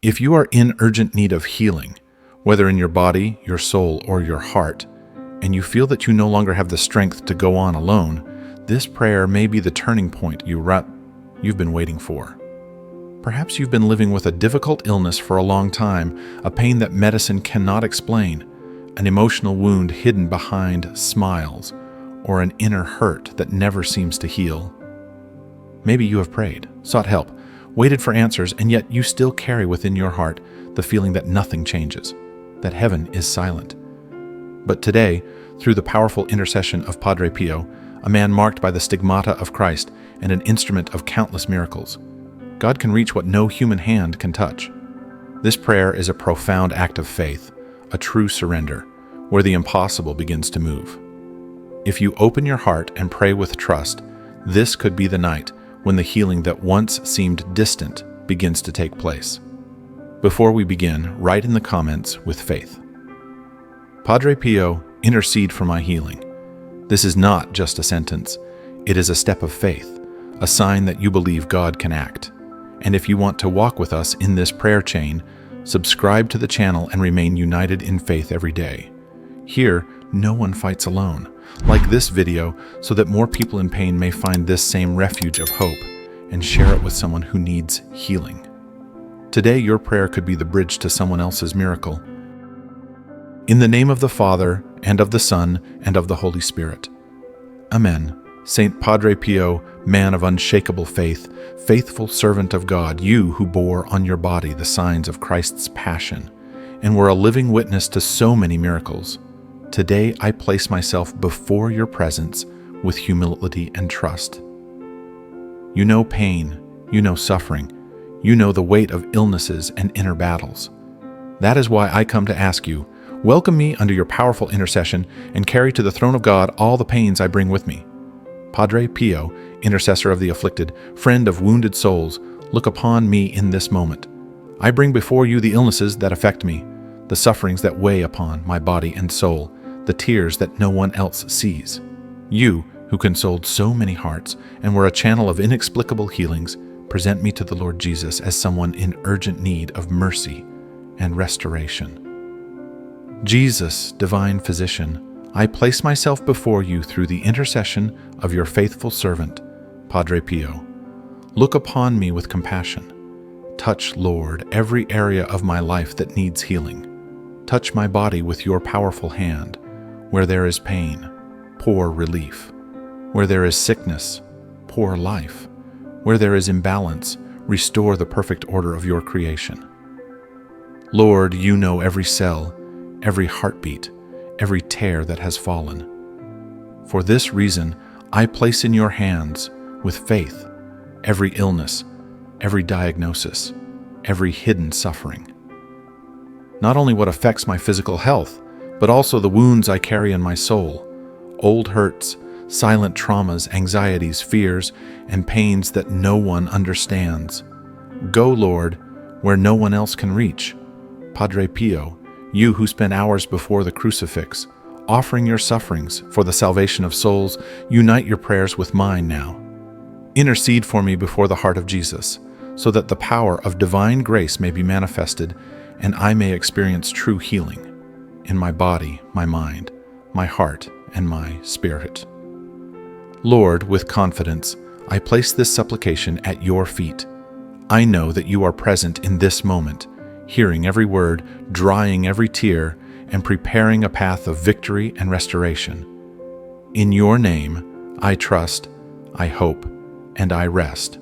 If you are in urgent need of healing, whether in your body, your soul, or your heart, and you feel that you no longer have the strength to go on alone, this prayer may be the turning point you've been waiting for. Perhaps you've been living with a difficult illness for a long time, a pain that medicine cannot explain, an emotional wound hidden behind smiles, or an inner hurt that never seems to heal. Maybe you have prayed, sought help, waited for answers, and yet you still carry within your heart the feeling that nothing changes, that heaven is silent. But today, through the powerful intercession of Padre Pio, a man marked by the stigmata of Christ and an instrument of countless miracles, God can reach what no human hand can touch. This prayer is a profound act of faith, a true surrender, where the impossible begins to move. If you open your heart and pray with trust, this could be the night when the healing that once seemed distant begins to take place. Before we begin, write in the comments with faith. Padre Pio, intercede for my healing. This is not just a sentence. It is a step of faith, a sign that you believe God can act. And if you want to walk with us in this prayer chain, subscribe to the channel and remain united in faith every day. Here, no one fights alone. Like this video so that more people in pain may find this same refuge of hope and share it with someone who needs healing. Today, your prayer could be the bridge to someone else's miracle. In the name of the Father, and of the Son, and of the Holy Spirit. Amen. Saint Padre Pio, man of unshakable faith, faithful servant of God, you who bore on your body the signs of Christ's passion, and were a living witness to so many miracles, today I place myself before your presence with humility and trust. You know pain, you know suffering, you know the weight of illnesses and inner battles. That is why I come to ask you, welcome me under your powerful intercession and carry to the throne of God all the pains I bring with me. Padre Pio, intercessor of the afflicted, friend of wounded souls, look upon me in this moment. I bring before you the illnesses that affect me, the sufferings that weigh upon my body and soul, the tears that no one else sees. You, who consoled so many hearts and were a channel of inexplicable healings, present me to the Lord Jesus as someone in urgent need of mercy and restoration. Jesus, divine physician, I place myself before you through the intercession of your faithful servant, Padre Pio. Look upon me with compassion. Touch, Lord, every area of my life that needs healing. Touch my body with your powerful hand. Where there is pain, pour relief. Where there is sickness, pour life. Where there is imbalance, restore the perfect order of your creation. Lord, you know every cell, every heartbeat, every tear that has fallen. For this reason, I place in your hands, with faith, every illness, every diagnosis, every hidden suffering. Not only what affects my physical health, but also the wounds I carry in my soul, old hurts, silent traumas, anxieties, fears, and pains that no one understands. Go, Lord, where no one else can reach. Padre Pio, you who spent hours before the crucifix, offering your sufferings for the salvation of souls, unite your prayers with mine now. Intercede for me before the heart of Jesus, so that the power of divine grace may be manifested and I may experience true healing in my body, my mind, my heart, and my spirit. Lord, with confidence, I place this supplication at your feet. I know that you are present in this moment, hearing every word, drying every tear, and preparing a path of victory and restoration. In your name, I trust, I hope, and I rest.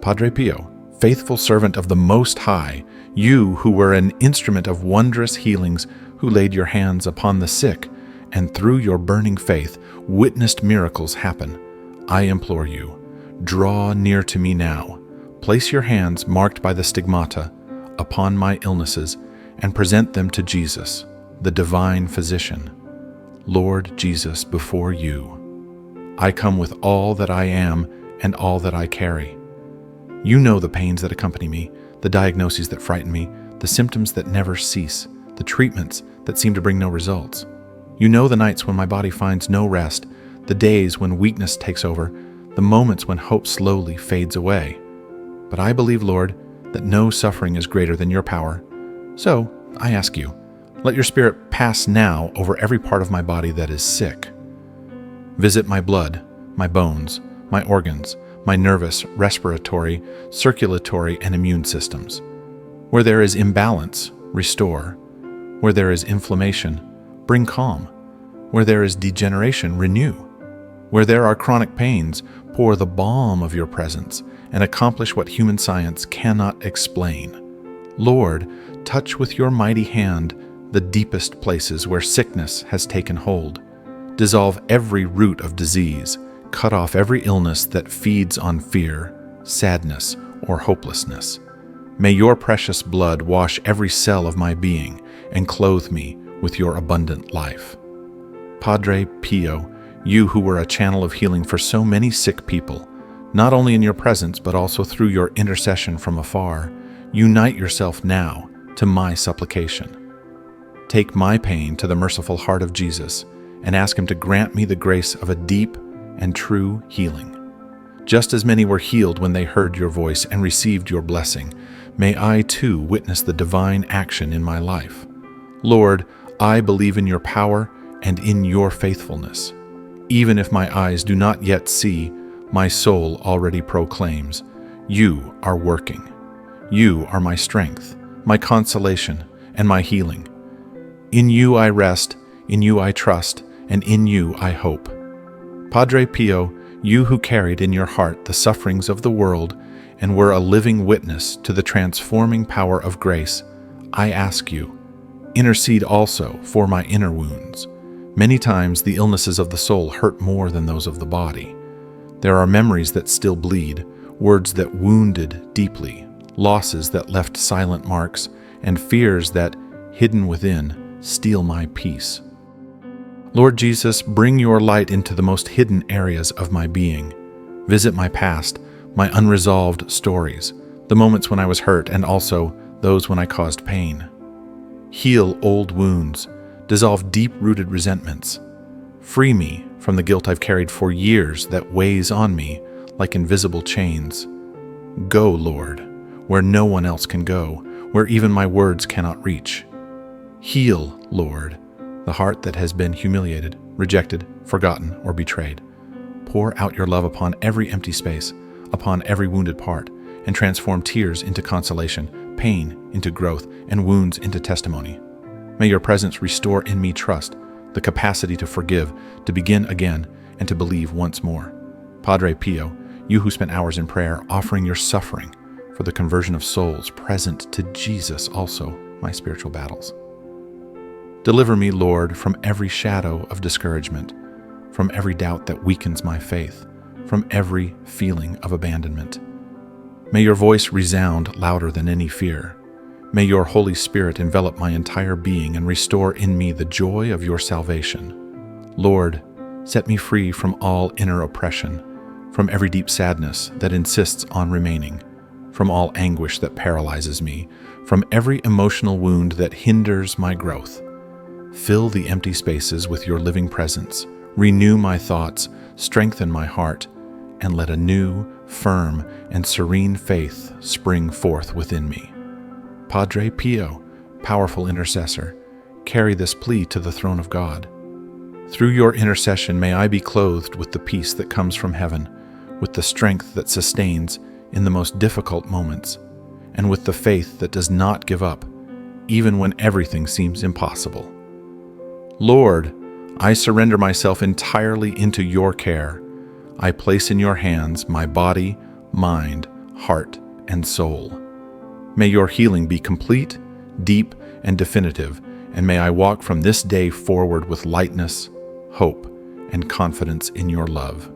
Padre Pio, faithful servant of the Most High, you who were an instrument of wondrous healings, who laid your hands upon the sick, and through your burning faith witnessed miracles happen, I implore you, draw near to me now. Place your hands marked by the stigmata upon my illnesses and present them to Jesus, the divine physician. Lord Jesus, before you, I come with all that I am and all that I carry. You know the pains that accompany me, the diagnoses that frighten me, the symptoms that never cease, the treatments that seem to bring no results. You know the nights when my body finds no rest, the days when weakness takes over, the moments when hope slowly fades away. But I believe, Lord, that no suffering is greater than your power. So, I ask you, let your Spirit pass now over every part of my body that is sick. Visit my blood, my bones, my organs, my nervous, respiratory, circulatory, and immune systems. Where there is imbalance, restore. Where there is inflammation, bring calm. Where there is degeneration, renew. Where there are chronic pains, pour the balm of your presence and accomplish what human science cannot explain. Lord, touch with your mighty hand the deepest places where sickness has taken hold. Dissolve every root of disease. Cut off every illness that feeds on fear, sadness, or hopelessness. May your precious blood wash every cell of my being and clothe me with your abundant life. Padre Pio, you who were a channel of healing for so many sick people, not only in your presence but also through your intercession from afar, unite yourself now to my supplication. Take my pain to the merciful heart of Jesus and ask him to grant me the grace of a deep and true healing. Just as many were healed when they heard your voice and received your blessing, may I too witness the divine action in my life. Lord, I believe in your power and in your faithfulness. Even if my eyes do not yet see, my soul already proclaims, you are working. You are my strength, my consolation, and my healing. In you I rest, in you I trust, and in you I hope. Padre Pio, you who carried in your heart the sufferings of the world and were a living witness to the transforming power of grace, I ask you, intercede also for my inner wounds. Many times the illnesses of the soul hurt more than those of the body. There are memories that still bleed, words that wounded deeply, losses that left silent marks, and fears that, hidden within, steal my peace. Lord Jesus, bring your light into the most hidden areas of my being. Visit my past, my unresolved stories, the moments when I was hurt and also those when I caused pain. Heal old wounds, dissolve deep-rooted resentments. Free me from the guilt I've carried for years that weighs on me like invisible chains. Go, Lord, where no one else can go, where even my words cannot reach. Heal, Lord, the heart that has been humiliated, rejected, forgotten, or betrayed. Pour out your love upon every empty space, upon every wounded part, and transform tears into consolation, pain into growth, and wounds into testimony. May your presence restore in me trust, the capacity to forgive, to begin again, and to believe once more. Padre Pio, you who spent hours in prayer offering your suffering for the conversion of souls present to Jesus also my spiritual battles. Deliver me, Lord, from every shadow of discouragement, from every doubt that weakens my faith, from every feeling of abandonment. May your voice resound louder than any fear. May your Holy Spirit envelop my entire being and restore in me the joy of your salvation. Lord, set me free from all inner oppression, from every deep sadness that insists on remaining, from all anguish that paralyzes me, from every emotional wound that hinders my growth. Fill the empty spaces with your living presence, renew my thoughts, strengthen my heart, and let a new, firm, and serene faith spring forth within me. Padre Pio, powerful intercessor, carry this plea to the throne of God. Through your intercession, may I be clothed with the peace that comes from heaven, with the strength that sustains in the most difficult moments, and with the faith that does not give up, even when everything seems impossible. Lord, I surrender myself entirely into your care. I place in your hands my body, mind, heart, and soul. May your healing be complete, deep, and definitive, and may I walk from this day forward with lightness, hope, and confidence in your love.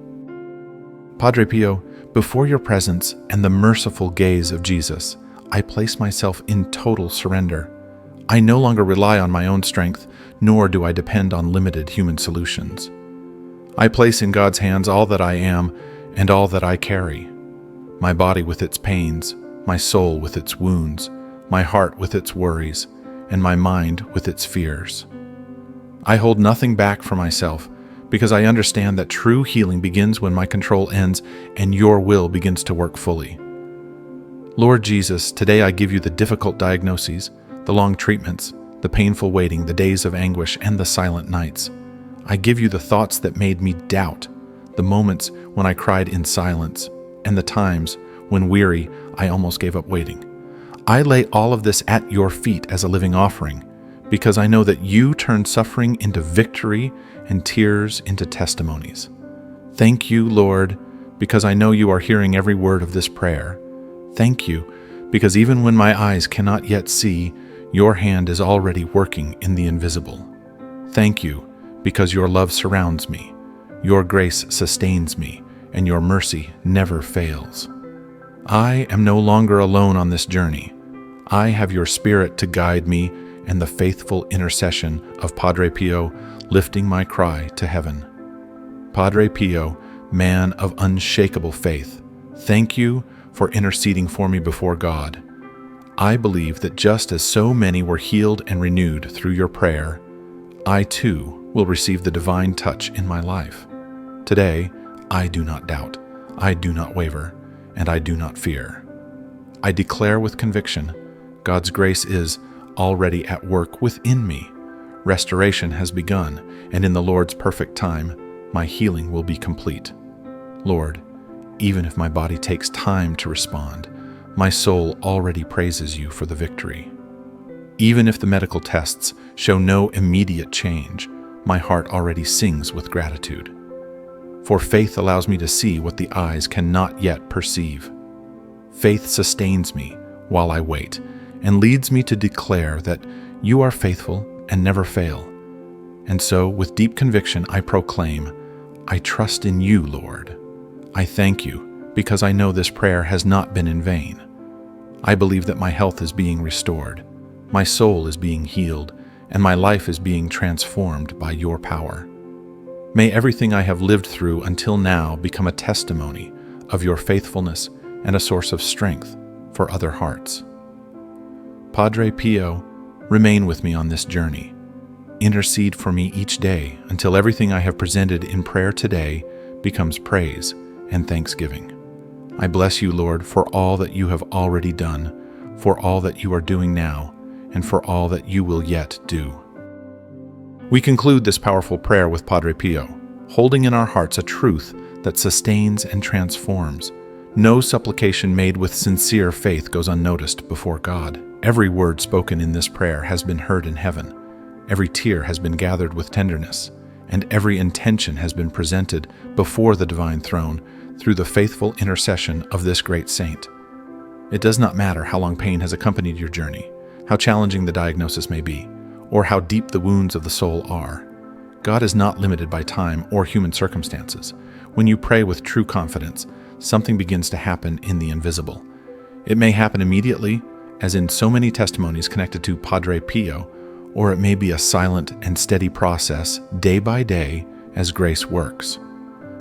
Padre Pio, before your presence and the merciful gaze of Jesus, I place myself in total surrender. I no longer rely on my own strength, nor do I depend on limited human solutions. I place in God's hands all that I am and all that I carry, my body with its pains, my soul with its wounds, my heart with its worries, and my mind with its fears. I hold nothing back for myself because I understand that true healing begins when my control ends and your will begins to work fully. Lord Jesus, today I give you the difficult diagnoses, the long treatments, the painful waiting, the days of anguish, and the silent nights. I give you the thoughts that made me doubt, the moments when I cried in silence, and the times when, weary, I almost gave up waiting. I lay all of this at your feet as a living offering, because I know that you turn suffering into victory and tears into testimonies. Thank you, Lord, because I know you are hearing every word of this prayer. Thank you, because even when my eyes cannot yet see, your hand is already working in the invisible. Thank you, because your love surrounds me, your grace sustains me, and your mercy never fails. I am no longer alone on this journey. I have your Spirit to guide me and the faithful intercession of Padre Pio lifting my cry to heaven. Padre Pio, man of unshakable faith, thank you for interceding for me before God. I believe that just as so many were healed and renewed through your prayer, I too will receive the divine touch in my life. Today, I do not doubt, I do not waver, and I do not fear. I declare with conviction, God's grace is already at work within me. Restoration has begun, and in the Lord's perfect time, my healing will be complete. Lord, even if my body takes time to respond, my soul already praises you for the victory. Even if the medical tests show no immediate change, my heart already sings with gratitude. For faith allows me to see what the eyes cannot yet perceive. Faith sustains me while I wait and leads me to declare that you are faithful and never fail. And so, with deep conviction, I proclaim, I trust in you, Lord. I thank you because I know this prayer has not been in vain. I believe that my health is being restored, my soul is being healed, and my life is being transformed by your power. May everything I have lived through until now become a testimony of your faithfulness and a source of strength for other hearts. Padre Pio, remain with me on this journey. Intercede for me each day until everything I have presented in prayer today becomes praise and thanksgiving. I bless you, Lord, for all that you have already done, for all that you are doing now, and for all that you will yet do. We conclude this powerful prayer with Padre Pio, holding in our hearts a truth that sustains and transforms. No supplication made with sincere faith goes unnoticed before God. Every word spoken in this prayer has been heard in heaven. Every tear has been gathered with tenderness, and every intention has been presented before the divine throne through the faithful intercession of this great saint. It does not matter how long pain has accompanied your journey, how challenging the diagnosis may be, or how deep the wounds of the soul are. God is not limited by time or human circumstances. When you pray with true confidence, something begins to happen in the invisible. It may happen immediately, as in so many testimonies connected to Padre Pio, or it may be a silent and steady process day by day as grace works.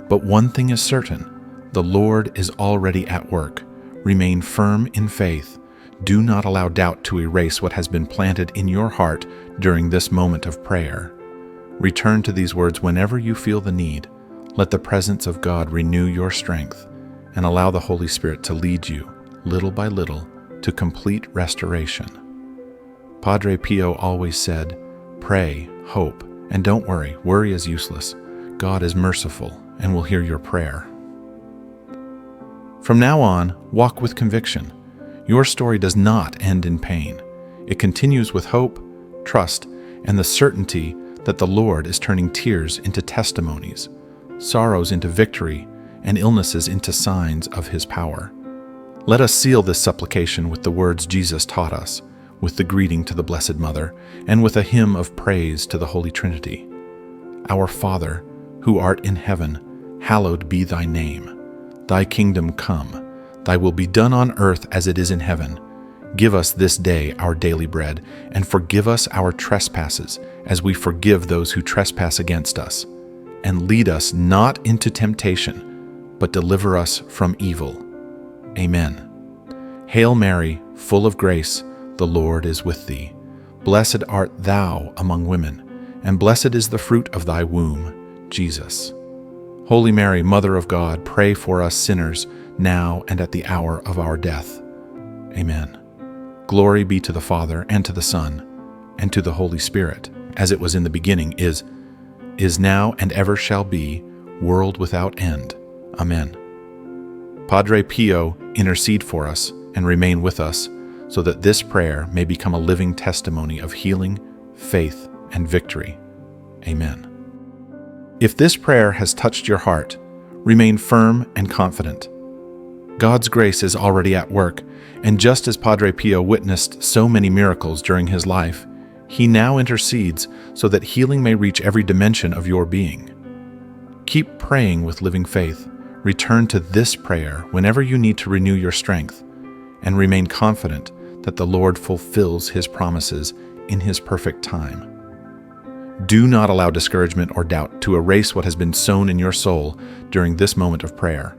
But one thing is certain, the Lord is already at work. Remain firm in faith. Do not allow doubt to erase what has been planted in your heart during this moment of prayer. Return to these words whenever you feel the need. Let the presence of God renew your strength, and allow the Holy Spirit to lead you, little by little, to complete restoration. Padre Pio always said, pray, hope, and don't worry. Worry is useless. God is merciful and will hear your prayer. From now on, walk with conviction. Your story does not end in pain. It continues with hope, trust, and the certainty that the Lord is turning tears into testimonies, sorrows into victory, and illnesses into signs of His power. Let us seal this supplication with the words Jesus taught us, with the greeting to the Blessed Mother, and with a hymn of praise to the Holy Trinity. Our Father, who art in heaven, hallowed be thy name. Thy kingdom come. Thy will be done on earth as it is in heaven. Give us this day our daily bread, and forgive us our trespasses, as we forgive those who trespass against us. And lead us not into temptation, but deliver us from evil. Amen. Hail Mary, full of grace, the Lord is with thee. Blessed art thou among women, and blessed is the fruit of thy womb, Jesus. Holy Mary, Mother of God, pray for us sinners, now and at the hour of our death. Amen. Glory be to the Father, and to the Son, and to the Holy Spirit, as it was in the beginning, is now, and ever shall be, world without end. Amen. Padre Pio, intercede for us and remain with us, so that this prayer may become a living testimony of healing, faith, and victory. Amen. If this prayer has touched your heart, remain firm and confident. God's grace is already at work, and just as Padre Pio witnessed so many miracles during his life, he now intercedes so that healing may reach every dimension of your being. Keep praying with living faith. Return to this prayer whenever you need to renew your strength, and remain confident that the Lord fulfills His promises in His perfect time. Do not allow discouragement or doubt to erase what has been sown in your soul during this moment of prayer.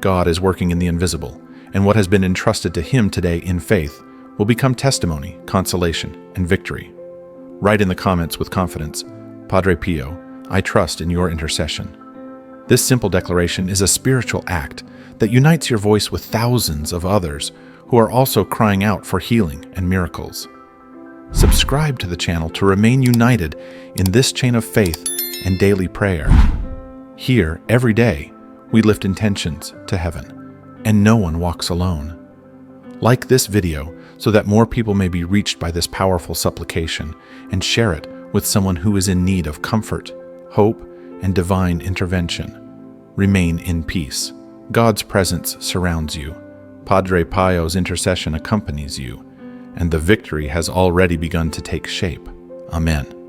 God is working in the invisible, and what has been entrusted to Him today in faith will become testimony, consolation, and victory. Write in the comments with confidence, Padre Pio, I trust in your intercession. This simple declaration is a spiritual act that unites your voice with thousands of others who are also crying out for healing and miracles. Subscribe to the channel to remain united in this chain of faith and daily prayer. Here, every day, we lift intentions to heaven, and no one walks alone. Like this video so that more people may be reached by this powerful supplication, and share it with someone who is in need of comfort, hope, and divine intervention. Remain in peace. God's presence surrounds you. Padre Pio's intercession accompanies you, and the victory has already begun to take shape. Amen.